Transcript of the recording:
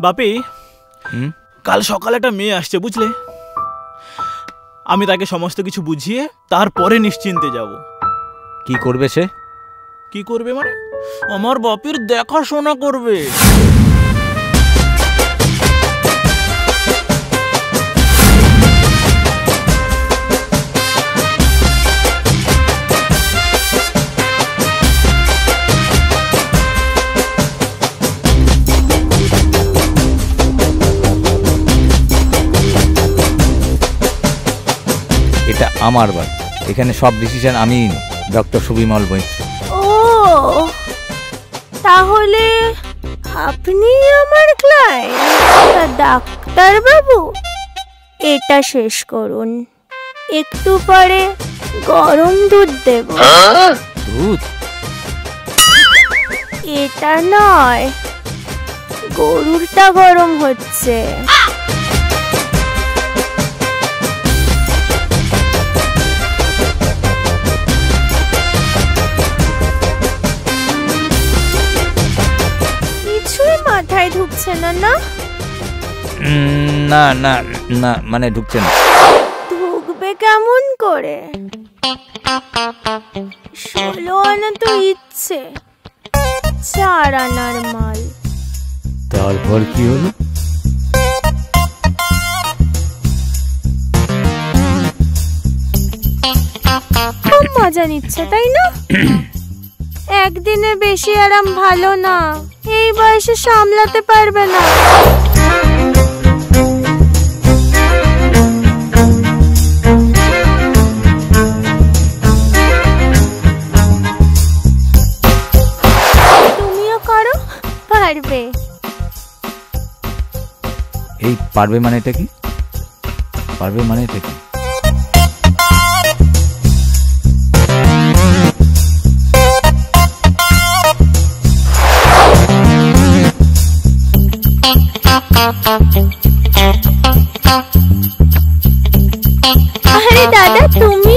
বাপি, কাল সকালে একটা মেয়ে আসছে বুঝলে, আমি তাকে সমস্ত কিছু বুঝিয়ে তারপরে নিশ্চিন্তে যাব। কি করবে সে? কি করবে মানে? আমার বাপির দেখাশোনা করবে। এটা আমার বাড়ি, এখানে সব ডিসিশন আমিই নিই, ডক্টর সুবিমল মৈত্র। ও তাহলে আপনি আমার ক্লায়েন্ট? ডাক্তার বাবু, এটা শেষ করুন, একটু পরে গরম দুধ দেব। দুধ? এটা নয়, গরুরটা গরম হচ্ছে। মাথায় ঢুকছে না? না না না না, মানে ঢুকছে না। ঢুকবে কেমন করে? 16 আনা তো ইচ্ছে, 4 আনার মাল। তারপর কি হলো? খুব মজা নিচ্ছে তাই না? একদিনে বেশি আরাম ভালো না, এই বয়সে সামলাতে পারবে না। তুমিও করো, পারবে। এই পারবে মানে এটা কি? পারবে মানে এটা কি? আরে দাদা, তুমি